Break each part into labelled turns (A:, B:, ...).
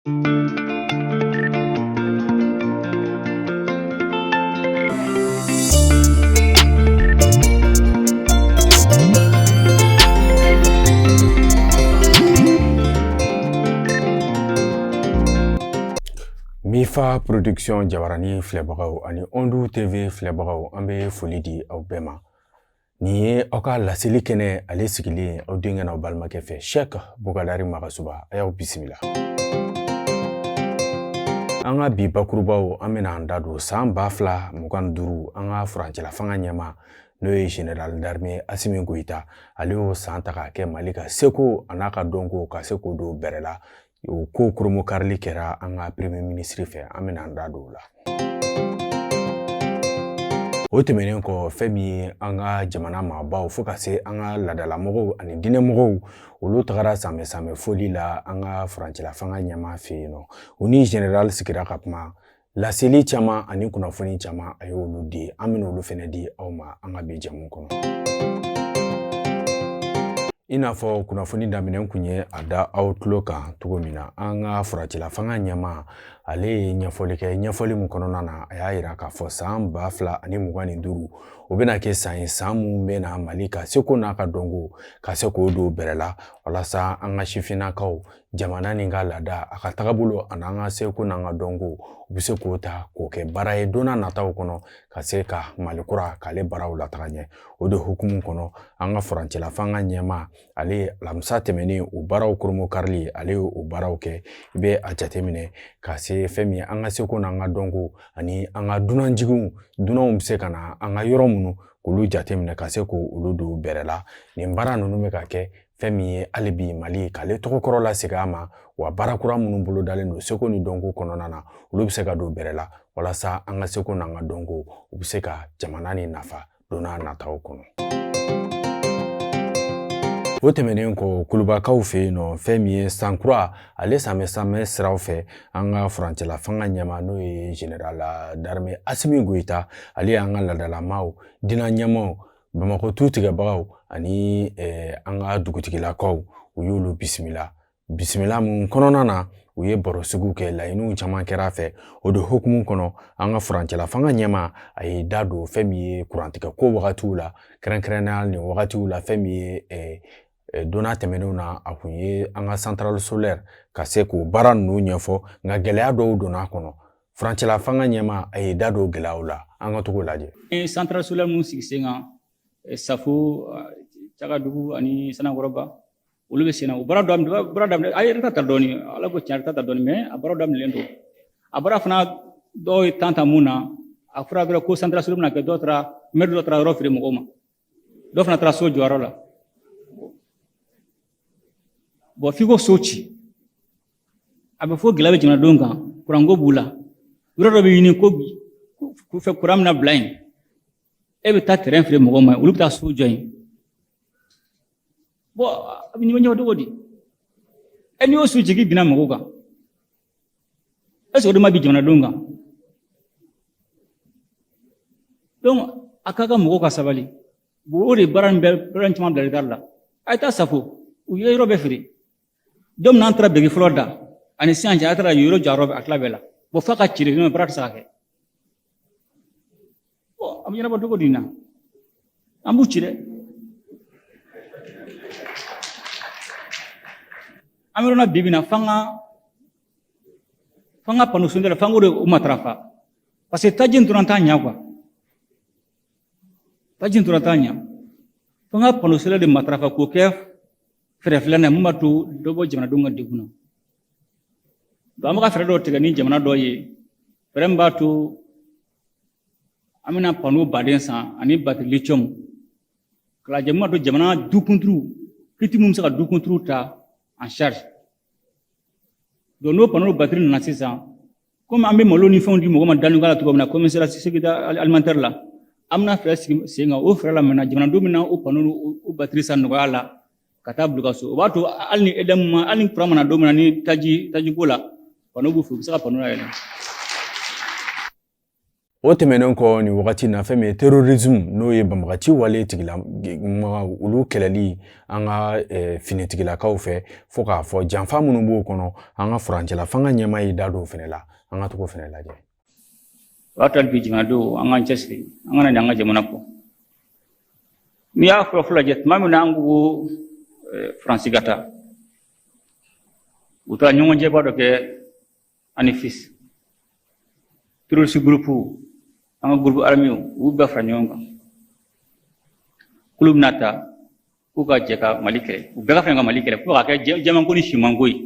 A: Mifa production jabarani filɛbagaw ani Ondu TV filɛbagaw an bɛ foli di aw bɛɛ ma. Nin ye aw ka laseli kɛnɛ ale sigilen aw denkɛ n'aw balimakɛ fɛ Sheikh Bukadari Magasuba a y'aw bisimila. An ka bi bakurubaw an bɛna an da don san 2025 an ka furancɛla fanga ɲɛma n'o ye Général d'armée Assimi Goïta ale y'o san ta k'a kɛ Mali ka seko a n'a ka dɔnko ka se k'o don bɛrɛ la. O ko kromo karili kɛra an ka premier ministre fɛ an bɛna an da don o la. O tɛmɛnen kɔ fɛn min ye an ka jamana maabaw fo ka se an ka laadalamɔgɔw ani diinɛmɔgɔw olu tagara sanmɛ foli la an ka furancɛla fanga ɲɛma fɛ yen nɔ. O ni général sigira ka kuma laseli caman ani kunnafoni caman a y'olu di an bɛna olu fɛnɛ di aw ma an ka bi jamu kɔnɔ. I n'a fɔ kunnafoni daminɛ kun ye a da aw tulo kan cogo min na an ka furancɛla fanga ɲɛma ale ye ɲɛfɔli kɛ ɲɛfɔli min kɔnɔna na a y'a yira k'a fɔ san 2025 o bɛna kɛ san ye san mun bɛna Mali ka seko n'a ka dɔnko ka se k'o don bɛrɛ la walasa an ka sifinnakaw jamana ni ka laada a ka tagabolo ani an ka seko n'an ka dɔnko u bɛ se k'o ta k'o kɛ baara ye don n'a nataw kɔnɔ ka se ka Mali kura k'ale baaraw lataga ɲɛ. O de hukumu kɔnɔ an ka furancɛla fanga ɲɛma ale alamisa tɛmɛnen o baaraw kromo karili ale y'o baaraw kɛ. I bɛ a jateminɛ ka se fɛn min an ka seko n'an ka dɔnko ani an ka dunanjigiw dunanw bɛ se ka na an ka yɔrɔ minnu k'olu jateminɛ ka se k'olu don bɛrɛ la. Nin baara ninnu bɛ ka kɛ fɛn min ye hali bi Mali k'ale tɔgɔkɔrɔ lasegin a ma wa baara kura minnu bolo dalen don seko ni dɔnko kɔnɔna na olu bɛ se ka don bɛrɛ la walasa an ka seko n'an ka dɔnko u bɛ se ka jamana ni nafa don n'a nataw kɔnɔ. O tɛmɛnen kɔ kulubakaw fɛ yen nɔ fɛn min ye sankura ale sanmɛ siraw fɛ an ka furancɛla fanga ɲɛma n'o ye Général d'armée Assimi Goïta ale y'an ka laadalamaw diinɛ ɲɛmaw Bamakɔ tu tigɛbagaw ani an ka dugutigilakaw u y'olu bisimila. Bisimila mun kɔnɔna na u ye baro sugu kɛ laɲiniw caman kɛra fɛ. O de hukumu kɔnɔ an ka furancɛla fanga ɲɛma a ye da don fɛn min ye kurantigɛ ko wagatiw la kɛrɛnkɛrɛnnenya nin wagatiw la fɛn min ye donna tɛmɛnenw na a kun ye an ka centrale solaire ka se k'o baara ninnu ɲɛfɔ nka gɛlɛya dɔw donna a kɔnɔ. Furancɛla fanga ɲɛma a ye da don gɛlɛyaw la an ka togo lajɛ.
B: Centrale solaire mun sigi sen kan Safo Cagadugu ani Sanakɔrɔba olu bɛ sen na o baara daminɛ a yɛrɛ ta dɔɔni ala ko tiɲɛ ta dɔɔni mais a baara daminɛlen don a baara fana dɔw ye tan mun na a fɔra dɔrɔn ko centrale solaire bɛna kɛ dɔw taara maire dɔ taara yɔrɔ feere mɔgɔw ma dɔw fana taara so jɔyɔrɔ la. Bon f'i ko so ci a bɛ fɔ gɛlɛya bɛ jamanadenw kan kuranko b'u la yɔrɔ dɔ bɛ ɲini ko fɛ kuran mina bila yen e bɛ taa terrain feere mɔgɔw ma olu bɛ taa so jɔ yen bon a bɛ ɲɛfɔ cogo di e n'i y'o so jigi binna mɔgɔw kan est-ce que o de ma bi jamanadenw kan donc a ka kan mɔgɔw ka sabali bon o de baara in caman bila retard la a ye taa Safo u ye yɔrɔ bɛɛ feere. Don min an taara bɛgi fɔlɔ da ani sisan cɛ a taara yɔrɔ jɔyɔrɔ a tila bɛɛ la bon f'a ka ci de baara tɛ se ka kɛ bon a bɛ ɲɛnabɔ cogo di na an b'u ci dɛ an bɛ yɔrɔ na bi bi na f'an ka panneau solaire f'an k'o de matarafa parce que taji in tora t'a ɲɛ quoi taji in tora t'a ɲɛ f'an ka panneau solaire de matarafa k'o kɛ fɛɛrɛ filanan mun b'a to dɔ bɔ jamanadenw ka degun na donc an bɛ ka fɛɛrɛ dɔw tigɛ ni jamana dɔ ye fɛɛrɛ min b'a to an bɛna panneau baden san ani batterie lithium ka lajɛ mun b'a to jamana dukuntigiw kiti mun bɛ se ka dukuntigiw ta en charge donc n'o panneau batterie nana sisan komi an bɛ malo ni fɛnw di mɔgɔw ma danni k'a la cogo min na commissariat sécurité alimentaire la an bɛna fɛɛrɛ sigi sen kan o fɛɛrɛ la maintenant jamanadenw bɛna o panneau o batterie san nɔgɔya la ka taa bila ka so o b'a to hali ni EDM hali ni kuran mana don min na ni taji ko la panneau b'u fɛ u bɛ se ka panneau yɛlɛ.
A: o tɛmɛnen kɔ ni wagati na fɛn min terrorisme n'o ye banbagaci wale tigila olu kɛlɛli an ka finitigilakaw fɛ fo k'a fɔ janfa minnu b'o kɔnɔ an ka furancɛla fanga ɲɛmaa yi da don fɛnɛ la an ka togo fɛnɛ lajɛ
B: watal bi jamanadenw an k'an cɛsiri an kana ɲan an ka jamana kɔ n'i y'a fɔlɔ lajɛ tuma min na an ko Faransi ka taa u taara ɲɔgɔnjɛba dɔ kɛ ani fils terroriste groupe an ka groupe armé u bɛɛ fara ɲɔgɔn kan k'olu bɛna taa k'u ka jɛ ka Mali kɛlɛ u bɛɛ ka fɛn ka Mali kɛlɛ fo ka kɛ jɛmanko ni simanko ye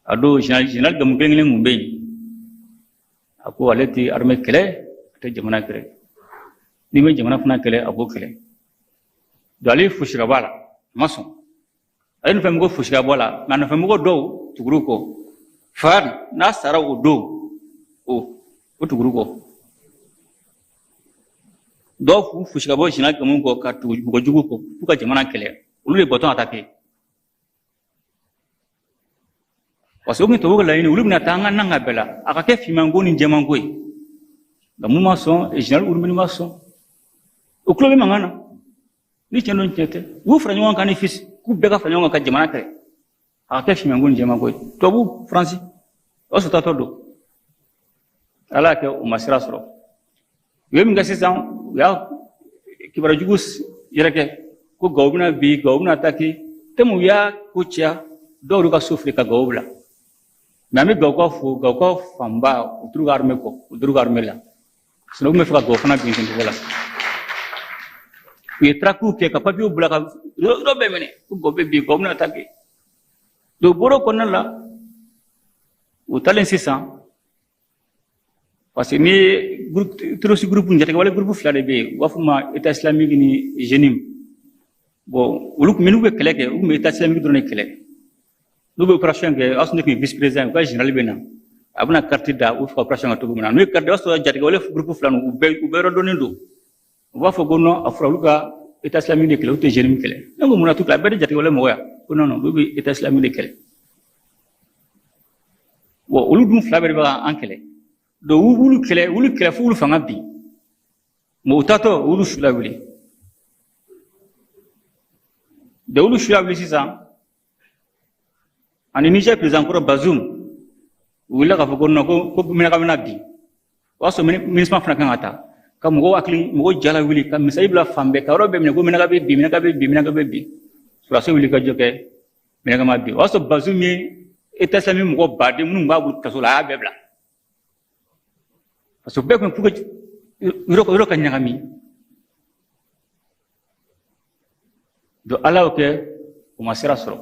B: a don général Gamu kelen mun bɛ yen a ko ale tɛ armée kɛlɛ a tɛ jamana kɛlɛ ni bɛ jamana fana kɛlɛ a b'o kɛlɛ donc ale fosi ka bɔ a la a ma sɔn ale ni fɛnmɔgɔ fosi ka bɔ a la mais a nɔfɛmɔgɔ dɔw tugura kɔ Fahad n'a sara o don o tugura kɔ dɔw fosi ka bɔ général Gamu kɔ ka tugu mɔgɔ jugu kɔ k'u ka jamana kɛlɛ olu de bɔtɔ attaquer parce que o kun tɛ o laɲini olu bɛna taa an ka nan ka bɛɛ la a ka kɛ fimanko ni jɛmanko ye Gamu ma sɔn général Urumini ma sɔn o tulo bɛ mankan na ni tiɲɛ don tiɲɛ tɛ u fara ɲɔgɔn kan ni fils k'u bɛɛ ka fara ɲɔgɔn kan ka jamana kɛlɛ a ka kɛ fimanko ni jɛmanko ye tubabu Faransi o sɔtatɔ don Ala y'a kɛ u ma sira sɔrɔ u ye min kɛ sisan u y'a kibaruya jugu yɛrɛkɛ ko Gawo bɛna bin Gawo bɛna attaquer tellement u y'a ko caya dɔw y'u ka so fili ka Gawo bila mais an bɛ Gawukaw fo Gawukaw fanba u t'u ka armée kɔ u t'u ka armée la sinon u tun bɛ fɛ ka Gawo fana bin ten cogo la u ye traquew kɛ ka papiers bila ka yɔrɔ bɛɛ minɛ ko Gawo bɛ bin Gawo bɛna attaquer donc bɔr'o kɔnɔna la u taalen sisan parce que ni ye terroriste groupe jatigɛwale groupe fila de bɛ yen u b'a fɔ o ma état islamique ni JENIM bon olu tun bɛ n'u bɛ kɛlɛ kɛ u tun bɛ état islamique dɔrɔn de kɛlɛ n'u bɛ opération kɛ aw tun tun ye vice président u ka général bɛ na a bɛna carte da u fɛ ka opération kɛ cogo min na n'u ye carte da o y'a sɔrɔ jatigɛwale groupe fila ninnu u bɛɛ yɔrɔ dɔnnen don u b'a fɔ ko non a fɔra olu ka état islamique de kɛlɛ olu tɛ JENIM kɛlɛ ne ko mun na t'u kɛlɛ a bɛɛ de jatigɛwale mɔgɔ ya ko non olu bɛ état islamique de kɛlɛ bon olu dun fila bɛɛ de bɛ k'an kɛlɛ donc wulu kɛlɛ fo wulu fanga bin mais u taatɔ wulu su la wuli donc wulu su la wuli sisan ani Niger président kɔrɔ Bazoum u wulila k'a fɔ ko non ko Minaka bɛna bin o y'a sɔrɔ MINUSMA fana kan ka taa ka mɔgɔw jala wuli ka misali bila fan bɛɛ ka yɔrɔ bɛɛ minɛ ko Minaka bɛ bin Minaka bɛ bin Minaka bɛ bin sɔrɔdasiw wuli ka jɔ kɛ Minaka ma bin o y'a sɔrɔ Bazoum ye état islamique mɔgɔ baden minnu b'a bolo kaso la a y'a bɛɛ bila parce que bɛɛ tun pour que yɔrɔ ka ɲagami donc Ala y'o kɛ o ma sira sɔrɔ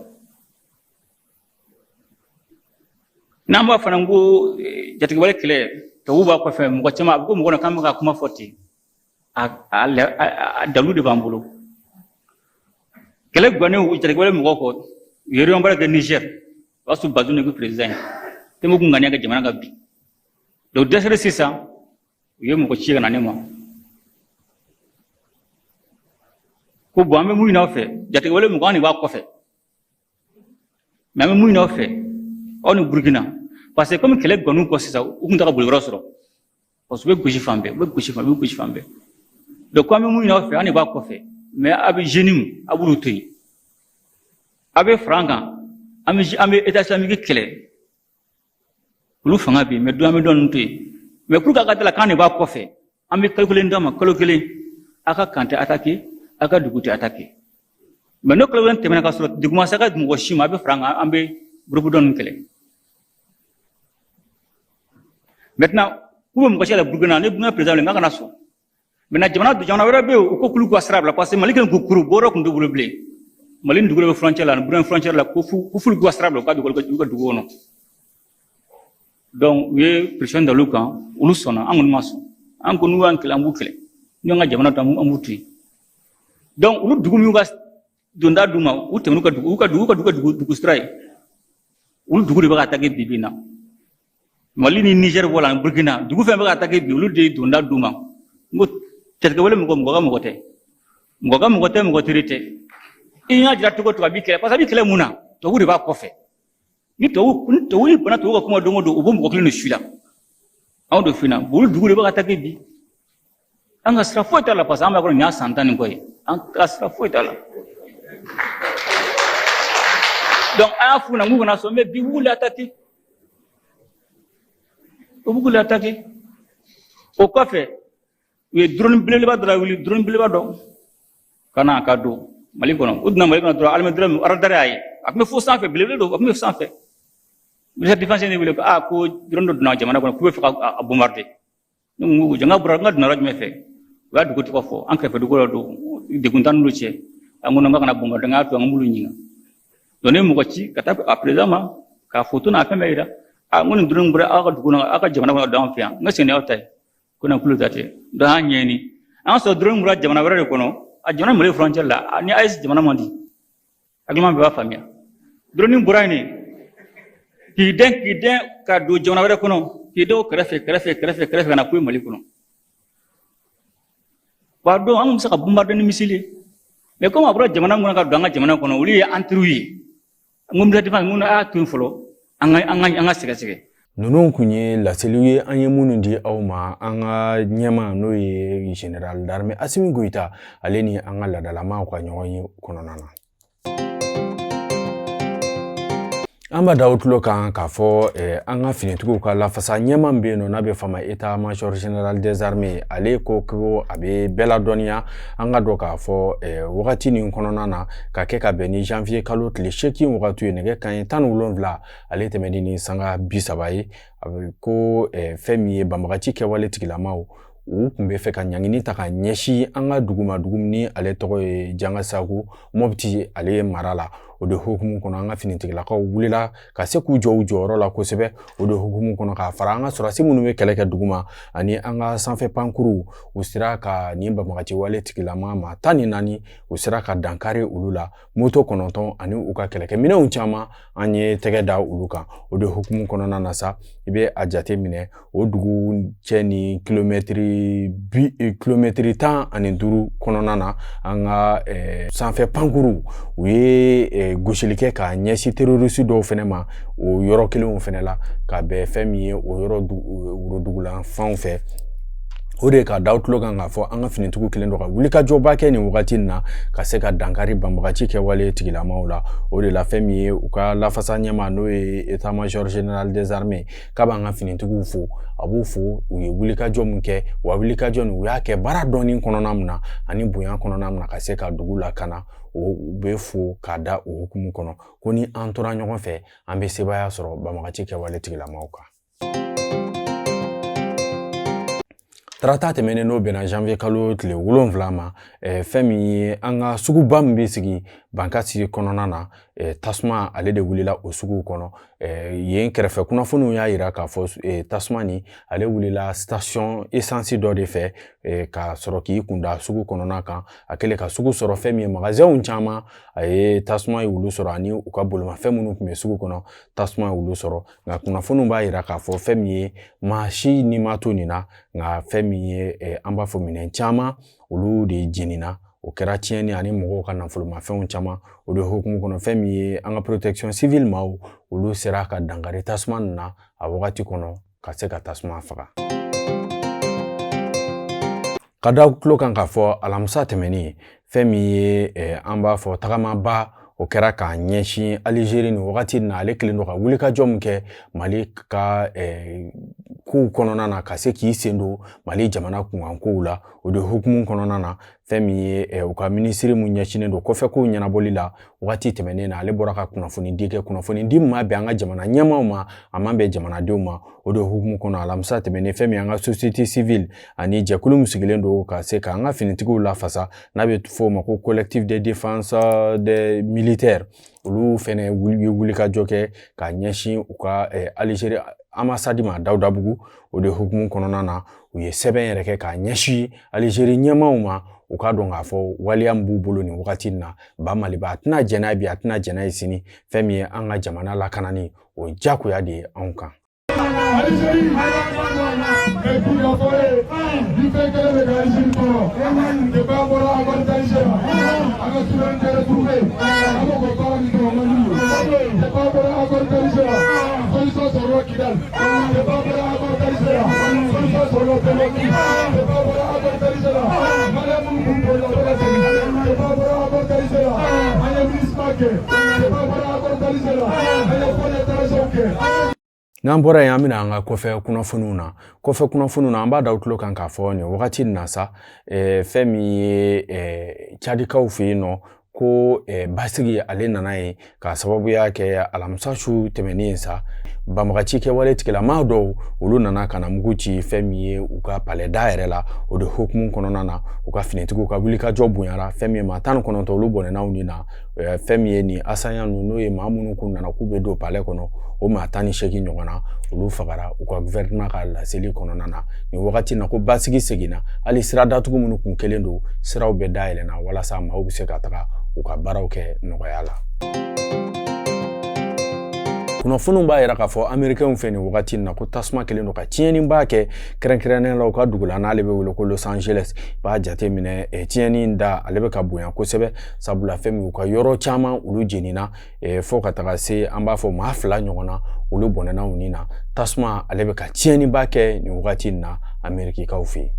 B: n'an b'a fana ko jatigɛwale kɛlɛ tubabuw b'a kɔfɛ mɔgɔ caman a bɛ ko mɔgɔ na k'an bɛ ka kuma fɔ ten a dalu de b'an bolo kɛlɛ gannen jatigɛwale mɔgɔw kɔ u ye réunion baara kɛ Niger o y'a sɔrɔ Bazoum de ko président ye tellement ko ŋaniya ka jamana ka bin donc dɛsɛre sisan u ye mɔgɔ ci ka na ne ma ko bon an bɛ mun ɲini aw fɛ jatigɛwale mɔgɔ an de b'a kɔfɛ mais an bɛ mun ɲini aw fɛ aw ni Burkina parce que comme kɛlɛ gann'u kɔ sisan u tun tɛ ka boliyɔrɔ sɔrɔ parce que u bɛ gosi fan bɛɛ donc ko an bɛ mun ɲini aw fɛ an de b'a kɔfɛ mais a bɛ JENIM a b'olu to yen a bɛ fara an kan an bɛ état islamique kɛlɛ olu fanga bɛ yen mais an bɛ dɔɔnin to yen mais pour que a ka dala k'an de b'a kɔfɛ an bɛ kalo kelen d'a ma kalo kelen a ka kan tɛ attaquer a ka dugu tɛ attaquer mais n'o kalo kelen tɛmɛna ka sɔrɔ dugu ma se ka mɔgɔ si ma a bɛ fara an kan an bɛ groupe dɔ ninnu kɛlɛ maintenant k'u bɛ mɔgɔ si la Burkina ne Burkina président n ka kana sɔn maintenant jamana wɛrɛ bɛ yen u ko k'olu ka sira bila parce que Mali kelen kuru bɔrɔ tun t'u bolo bilen Mali ni dugu bɛ frontière la Burkina frontière la ko f'olu ka sira bila u ka dugu kɔnɔ donc u ye pression da olu kan olu sɔnna an kɔni ma sɔn an ko n'u y'an kɛlɛ an b'u kɛlɛ n'u y'an ka jamana to an b'u to yen donc olu dugu min y'u ka donda d'u ma u tɛmɛn'u ka dugu sira ye olu dugu de bɛ ka attaquer bi na Mali ni Niger wala ni Burkina dugu fɛn bɛ ka attaquer bi olu de ye donda d'u ma n ko jatigɛwale mɔgɔ ka mɔgɔ tɛ mɔgɔ teri tɛ i y'a jira cogo a b'i kɛlɛ parce que a b'i kɛlɛ mun na tubabu de b'a kɔfɛ ni tubabu bana tubabu ka kuma don o don u bɛ mɔgɔ kelen de su la anw do fina bulu dugu de bɛ ka attaquer bi an ka sira foyi t'a la parce que an b'a kɔnɔ nin y'a san 10 ni kɔ ye an ka sira foyi t'a la donc a y'a f'u ɲɛna k'u kana sɔn mais bi u b'u attaquer o kɔfɛ u ye drone belebeleba dɔ wuli drone belebeleba dɔ ka na ka don Mali kɔnɔ u donna Mali kɔnɔ dɔrɔn armée drone radar y'a ye a tun bɛ fo sanfɛ belebele don a tun bɛ sanfɛ ministère défense ne wele ko drone dɔ donna jamana kɔnɔ k'u bɛ fɛ ka bombarder ne ko n ka donna yɔrɔ jumɛn fɛ u y'a dugu tɔgɔ fɔ an kɛrɛfɛ dugu dɔ don degun t'an n'olu cɛ an ko n ka kana bombarder n k'a to an ka m'olu ɲininka donc ne ye mɔgɔ ci ka taa a président ma k'a photo n'a fɛn bɛɛ yira n ko nin drone bɔra aw ka dugu kɔnɔ aw ka jamana kɔnɔ d'an fɛ yan n ka segin n'aw ta ye ko na kulo ta tɛ donc an y'a ɲɛɲini an y'a sɔrɔ drone bɔra jamana wɛrɛ de kɔnɔ a jamana Mali frontière la ni AES jamana man di hakilima bɛɛ b'a faamuya drone bɔra yen k'i den ka don jamana wɛrɛ kɔnɔ k'i den o kɛrɛfɛ ka na k'o ye Mali kɔnɔ wa donc an bɛ se ka bombarder ni missile ye mais comme a bɔra jamana kɔnɔ ka don an ka jamana kɔnɔ olu ye entr'u ye n ko ministère défense n ko a y'a to yen fɔlɔ an ka sɛgɛsɛgɛ.
A: Ninnu kun ye laseliw ye an ye minnu di aw ma an ka ɲɛma n'o ye général d'armée Assimi Goïta ale ni an ka ladalamaw ka ɲɔgɔn ye kɔnɔna na. An b'a da o tulo kan k'a fɔ an ka finitigiw ka lafasa ɲɛma min bɛ yen nɔ n'a bɛ fama état major général des armées ale ko a bɛ bɛɛ ladɔnniya an ka dɔn k'a fɔ wagati nin kɔnɔna na ka kɛ ka bɛn ni janvier kalo tile 8 wagati ye nɛgɛ kanɲɛ 17 ale tɛmɛni ni sanga 30 ye a bɛ ko fɛn min ye banbagaci kɛwale tigilamaw u tun bɛ fɛ ka ɲangini ta ka ɲɛsin an ka dugu ma dugu ni ale tɔgɔ ye Janga Sagu Mopti ale mara la o de hukumu kɔnɔ an ka finitigilakaw wulila ka se k'u jɔ u jɔyɔrɔ la kosɛbɛ o de hukumu kɔnɔ k'a fara an ka sɔrɔdasi minnu bɛ kɛlɛ kɛ dugu ma ani an ka sanfɛ pankuru u sera ka nin banbagaci wale tigilama ma 14 u sera ka dankari olu la moto 9 ani u ka kɛlɛkɛminɛnw caman an ye tɛgɛ da olu kan o de hukumu kɔnɔna na sa i bɛ a jate minɛ o dugu cɛ ni kilomɛtiri 15 kɔnɔna na an ka sanfɛ pankuru u ye gosili kɛ ka ɲɛsin terroriste dɔw fɛnɛ ma o yɔrɔ kelenw fɛnɛ la ka bɛn fɛn min ye o yɔrɔ worodugulan fanw fɛ o de ka daw tulo kan k'a fɔ an ka finitigiw kelen dɔ ka wuli ka jɔba kɛ nin wagati na ka se ka dankari banbagaci kɛwale tigilamaw la o de la fɛn min ye u ka lafasa ɲɛma n'o ye état major général des armées k'a b'an ka finitigiw fo a b'u fo u ye wulikajɔ min kɛ wa wulikajɔ nin u y'a kɛ baara dɔɔni kɔnɔna min na ani bonya kɔnɔna min na ka se ka dugu lakana u bɛ fo k'a da o hukumu kɔnɔ ko ni an tora ɲɔgɔn fɛ an bɛ sebaya sɔrɔ banbagaci kɛwale tigilamaw kan. Tarata tɛmɛnen n'o bɛnna janvier kalo tile 7 ma fɛn min ye an ka suguba min bɛ sigi Bankasi kɔnɔna na tasuma ale de wulila o sugu kɔnɔ yen kɛrɛfɛ kunnafoniw y'a yira k'a fɔ tasuma ni ale wulila station essence dɔ de fɛ ka sɔrɔ k'i kunda sugu kɔnɔna kan a kɛlen ka sugu sɔrɔ fɛn min ye magasinw caman a ye tasuma ye wulu sɔrɔ ani u ka bolomafɛn minnu tun bɛ sugu kɔnɔ tasuma ye wulu sɔrɔ nka kunnafoniw b'a yira k'a fɔ fɛn min ye maa si ni ma to nin na nka fɛn min ye an b'a fɔ minɛn caman olu de jenina o kɛra tiɲɛni ani mɔgɔw ka nafolomafɛnw caman o de hukumu kɔnɔ fɛn min ye an ka protection civile maaw olu sera ka dankari tasuma nin na a wagati kɔnɔ ka se ka tasuma faga. Ka da tulo kan k'a fɔ alamisa tɛmɛni fɛn min ye an b'a fɔ tagamaba o kɛra k'a ɲɛsin Algérie ni wagati na ale kelen don ka wulikajɔ min kɛ Mali ka kow kɔnɔna na ka se k'i sen don Mali jamana kunkankow la o de hukumu kɔnɔna na fɛn min ye u ka minisiri mun ɲɛsinnen don kɔfɛ kow ɲɛnabɔli la wagati tɛmɛnen na ale bɔra ka kunnafoni di kɛ kunnafoni di ma bɛn an ka jamana ɲɛmaw ma a man bɛn jamanadenw ma o de hukumu kɔnɔ alamisa tɛmɛnen fɛn min an ka société civile ani jɛkulu min sigilen don ka se ka an ka finitigiw lafasa n'a bɛ fɔ o ma ko collectif de défense des militaires olu fɛnɛ ye wulikajɔ kɛ ka ɲɛsin u ka Algérie ambassade ma Dawudabugu o de hukumu kɔnɔna na u ye sɛbɛn yɛrɛ kɛ ka ɲɛsin Algérie ɲɛmaw ma u ka dɔn k'a fɔ waliya min b'u bolo nin wagati na ba Maliba a tɛna jɛn'a bi a tɛna jɛn'a ye sini fɛn min ye an ka jamana lakanani o ye diyagoya de ye anw kan. N'an bɔra yen an bɛna an ka kɔfɛ kunnafoniw na. Kɔfɛ kunnafoniw na an b'a da u tulo kan k'a fɔ nin wagati in na sa fɛn min ye Cadikaw fɛ yen nɔ ko basigi ale nana yen k'a sababuya kɛ alamisa su tɛmɛnen sa banbagaci kɛwale tigilama dɔw olu nana ka na mugu ci fɛn min ye u ka palais da yɛrɛ la o de hukumu kɔnɔna na u ka finitigiw ka wulikajɔ bonyara fɛn min ye maa 19 olu bɔnɛnaw nin na fɛn min ye nin asanya n'o ye maa minnu kun nana k'u bɛ don palais kɔnɔ o maa 18 ɲɔgɔn na olu fagara u ka gouvernement ka laseli kɔnɔna na nin wagati na ko basigi seginna hali sira datugu minnu kun kelen don siraw bɛ dayɛlɛnna walasa maaw bɛ se ka taga u ka baaraw kɛ nɔgɔya la. Kunnafoniw b'a yira k'a fɔ Américains fɛ nin wagati in na ko tasuma kelen don ka tiɲɛniba kɛ kɛrɛnkɛrɛnnen la u ka dugu la n'ale bɛ wele ko Los Angeles b'a jate minɛ tiɲɛni in da ale bɛ ka bonya kosɛbɛ sabula fɛn min u ka yɔrɔ caman olu jenina fo ka taga se an b'a fɔ maa 2 ɲɔgɔn na olu bɔnɛnaw nin na tasuma ale bɛ ka tiɲɛniba kɛ nin wagati in na Amérikikaw fɛ yen.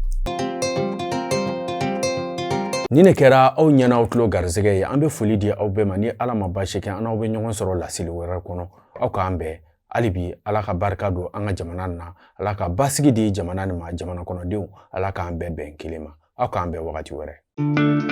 A: Ni ne kɛra aw ɲɛna aw tulo garisɛgɛ ye an bɛ foli di aw bɛɛ ma ni Ala ma baasi kɛ an n'aw bɛ ɲɔgɔn sɔrɔ laseli wɛrɛ kɔnɔ aw k'an bɛn hali bi Ala ka barika don an ka jamana na Ala ka basigi di jamana nin ma jamana kɔnɔdenw Ala k'an bɛɛ bɛn kelen ma aw k'an bɛn wagati wɛrɛ.